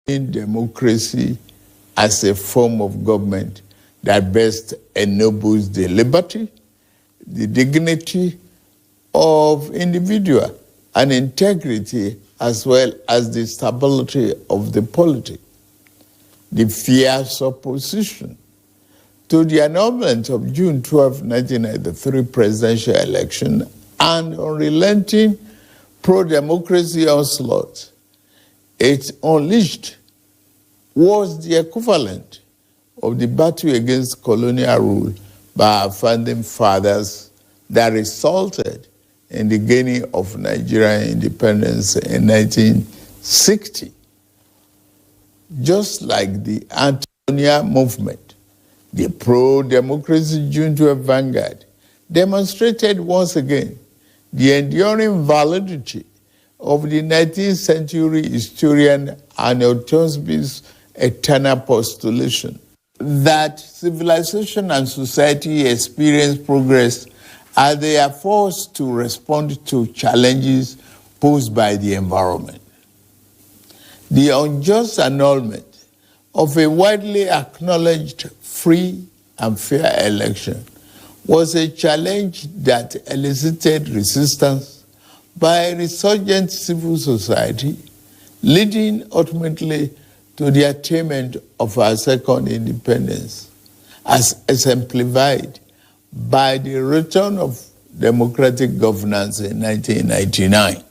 in democracy as a form of government that best ennobles the liberty, the dignity of individual, and integrity, as well as the stability of the polity. The fierce opposition to the annulment of June 12, 1993 presidential election and unrelenting pro-democracy onslaught it unleashed was the equivalent of the battle against colonial rule by our founding fathers that resulted in the gaining of Nigerian independence in 1960. Just like the anti-colonial movement, the pro-democracy June 12 vanguard demonstrated once again the enduring validity of the 19th century historian Arnold Toynbee's eternal postulation that civilization and society experience progress as they are forced to respond to challenges posed by the environment. The unjust annulment of a widely acknowledged free and fair election was a challenge that elicited resistance by a resurgent civil society, leading ultimately to the attainment of our second independence, as exemplified by the return of democratic governance in 1999.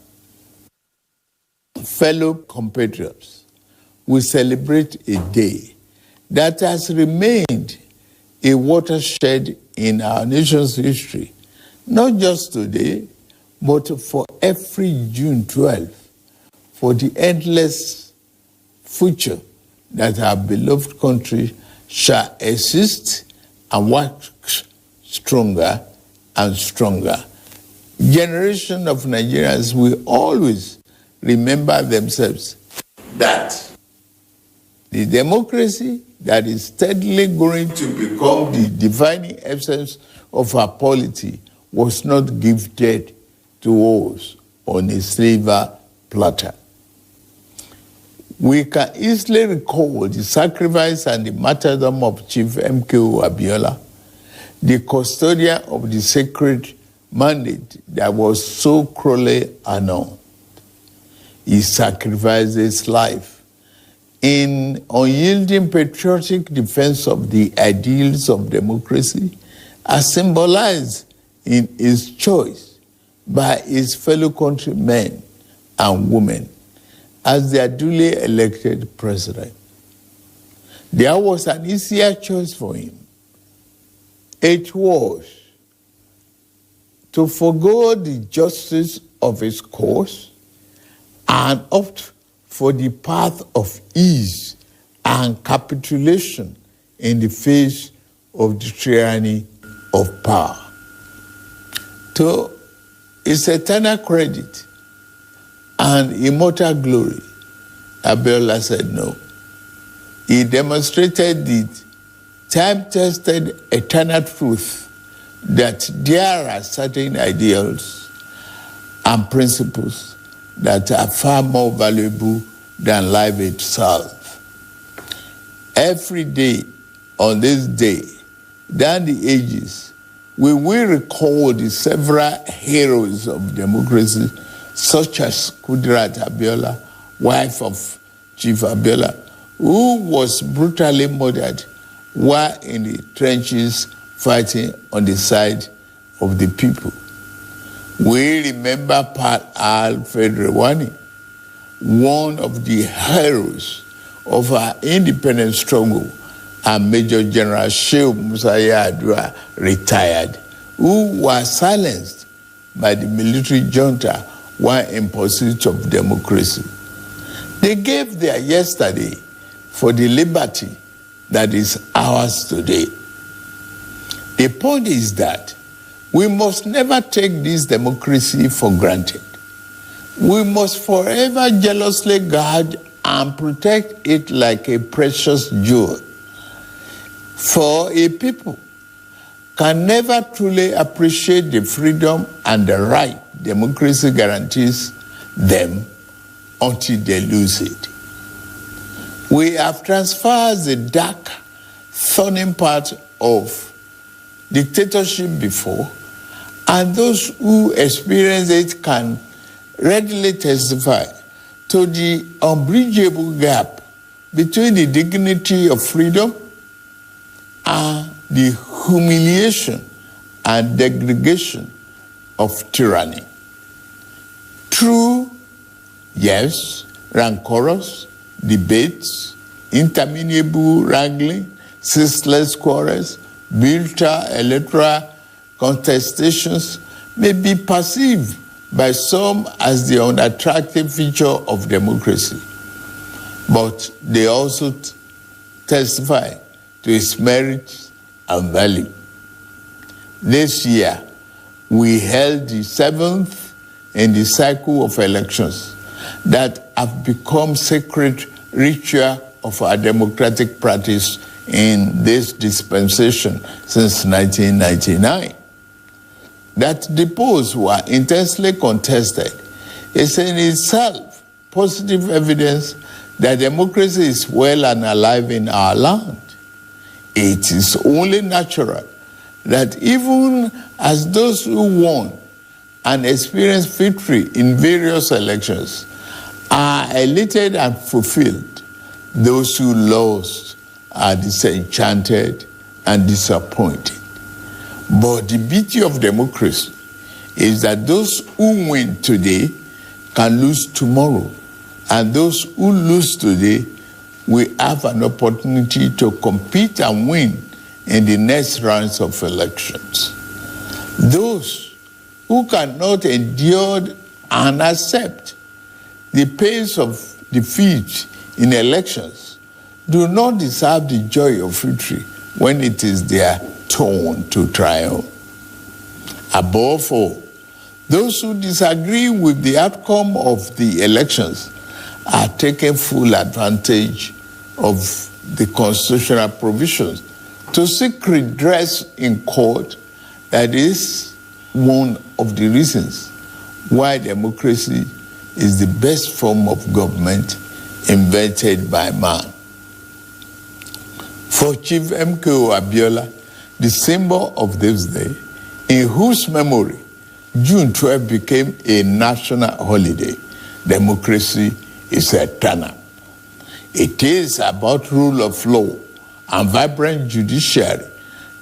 Fellow compatriots, we celebrate a day that has remained a watershed in our nation's history, not just today, but for every June 12, for the endless future that our beloved country shall exist and work stronger and stronger. Generation of Nigerians will always remember themselves that the democracy that is steadily going to become the defining essence of our polity was not gifted to us on a silver platter. We can easily recall the sacrifice and the martyrdom of Chief MKO Abiola, the custodian of the sacred mandate that was so cruelly annulled. He sacrificed his life in unyielding patriotic defense of the ideals of democracy, as symbolized in his choice by his fellow countrymen and women as their duly elected president. There was an easier choice for him. It was to forgo the justice of his cause and opt for the path of ease and capitulation in the face of the tyranny of power. To his eternal credit and immortal glory, Abiola said no. He demonstrated the time-tested eternal truth that there are certain ideals and principles that are far more valuable than life itself. Every day on this day, down the ages, we will recall the several heroes of democracy, such as Kudirat Abiola, wife of Chief Abiola, who was brutally murdered while in the trenches fighting on the side of the people. We remember Pat Alfred Rewani, one of the heroes of our independence struggle, and Major General Shehu Musaya Adua, retired, who was silenced by the military junta while in pursuit of democracy. They gave their yesterday for the liberty that is ours today. The point is that we must never take this democracy for granted. We must forever jealously guard and protect it like a precious jewel. For a people can never truly appreciate the freedom and the right democracy guarantees them until they lose it. We have transferred the dark, thorny part of dictatorship before, and those who experience it can readily testify to the unbridgeable gap between the dignity of freedom and the humiliation and degradation of tyranny. Through, yes, rancorous debates, interminable wrangling, ceaseless quarrels, bitter electoral contestations may be perceived by some as the unattractive feature of democracy, but they also testify to its merits and value. This year, we held the 7th in the cycle of elections that have become sacred ritual of our democratic practice in this dispensation since 1999. That the polls were intensely contested is in itself positive evidence that democracy is well and alive in our land. It is only natural that even as those who won and experienced victory in various elections are elated and fulfilled, those who lost are disenchanted and disappointed. But the beauty of democracy is that those who win today can lose tomorrow, and those who lose today will have an opportunity to compete and win in the next rounds of elections. Those who cannot endure and accept the pains of defeat in elections do not deserve the joy of victory when it is their turn to triumph. Above all, those who disagree with the outcome of the elections are taking full advantage of the constitutional provisions to seek redress in court. That is one of the reasons why democracy is the best form of government invented by man. For Chief M.K.O. Abiola, the symbol of this day, in whose memory June 12 became a national holiday, democracy is eternal. It is about rule of law and vibrant judiciary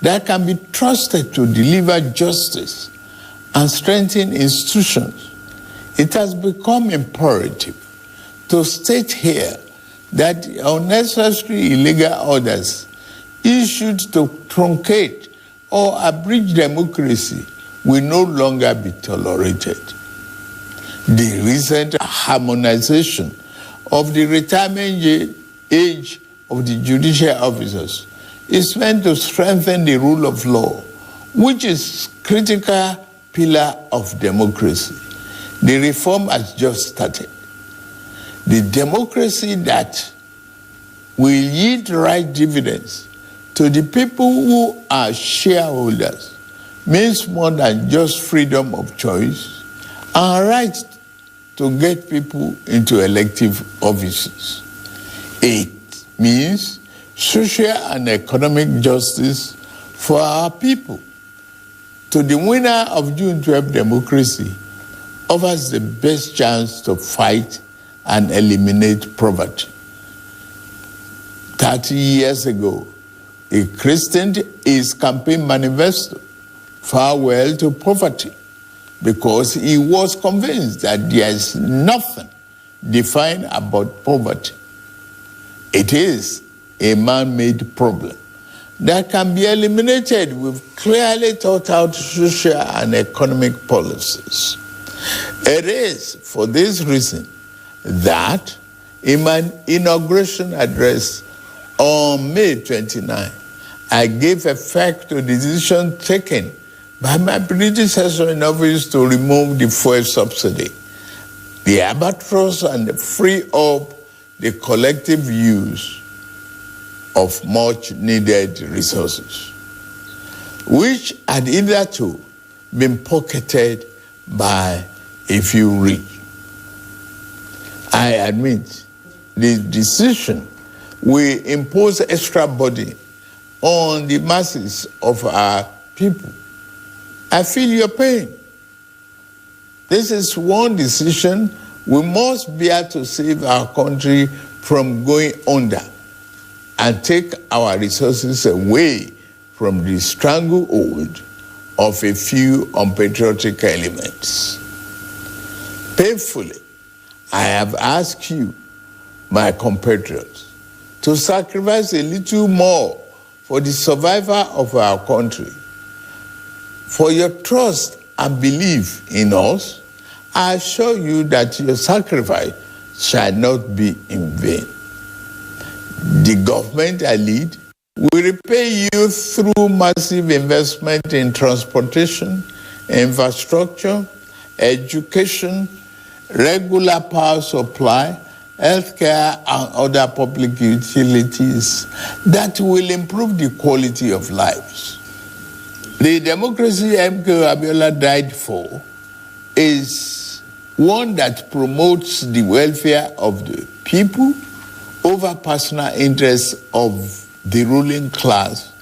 that can be trusted to deliver justice and strengthen institutions. It has become imperative to state here that unnecessary illegal orders issued to truncate or abridge democracy will no longer be tolerated. The recent harmonization of the retirement age of the judicial officers is meant to strengthen the rule of law, which is a critical pillar of democracy. The reform has just started. The democracy that will yield right dividends to the people who are shareholders means more than just freedom of choice and right to get people into elective offices. It means social and economic justice for our people. To the winner of June 12 democracy offers the best chance to fight and eliminate poverty. 30 years ago, he christened his campaign manifesto, Farewell to Poverty, because he was convinced that there is nothing defined about poverty. It is a man-made problem that can be eliminated with clearly thought out social and economic policies. It is for this reason that in my inauguration address on May 29, I gave effect to the decision taken by my predecessor in office to remove the fuel subsidy, the albatross, and free up the collective use of much needed resources, which had hitherto been pocketed by a few rich. I admit the decision we impose extra burden on the masses of our people. I feel your pain. This is one decision we must bear to save our country from going under and take our resources away from the stranglehold of a few unpatriotic elements. Painfully, I have asked you, my compatriots, to sacrifice a little more for the survival of our country. For your trust and belief in us, I assure you that your sacrifice shall not be in vain. The government I lead will repay you through massive investment in transportation, infrastructure, education, regular power supply, healthcare, and other public utilities that will improve the quality of lives. The democracy MK Abiola died for is one that promotes the welfare of the people over personal interests of the ruling class,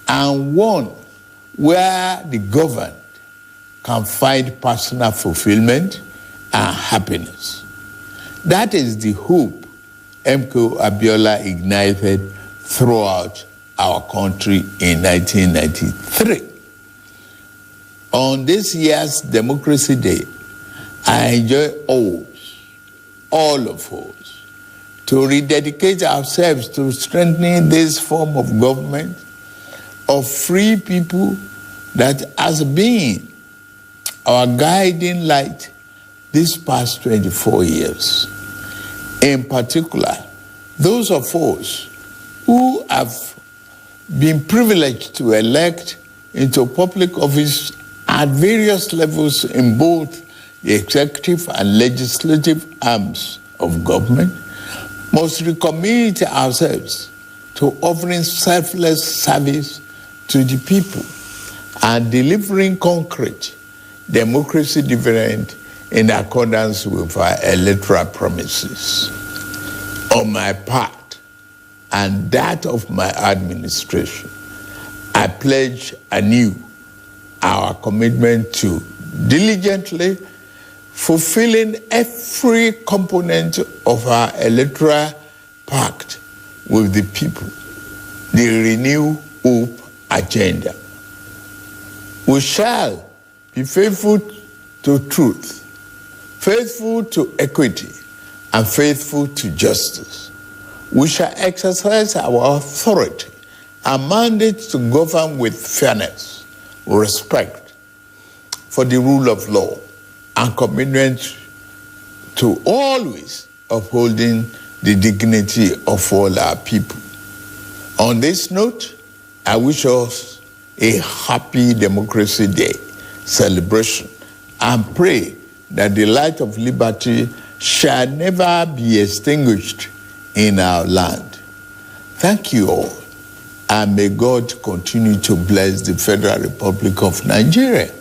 and one where the governed can find personal fulfillment and happiness. That is the hope MK Abiola ignited throughout our country in 1993. On this year's Democracy Day, I enjoy all of us, to rededicate ourselves to strengthening this form of government of free people that has been our guiding light these past 24 years. In particular, those of us who have been privileged to elect into public office at various levels in both the executive and legislative arms of government must recommit ourselves to offering selfless service to the people and delivering concrete democracy dividend in accordance with our electoral promises. On my part and that of my administration, I pledge anew our commitment to diligently fulfilling every component of our electoral pact with the people, the Renew Hope agenda. We shall be faithful to truth, faithful to equity, and faithful to justice. We shall exercise our authority and mandate to govern with fairness, respect for the rule of law, and commitment to always upholding the dignity of all our people. On this note, I wish us a happy Democracy Day celebration and pray that the light of liberty shall never be extinguished in our land. Thank you all, and may God continue to bless the Federal Republic of Nigeria.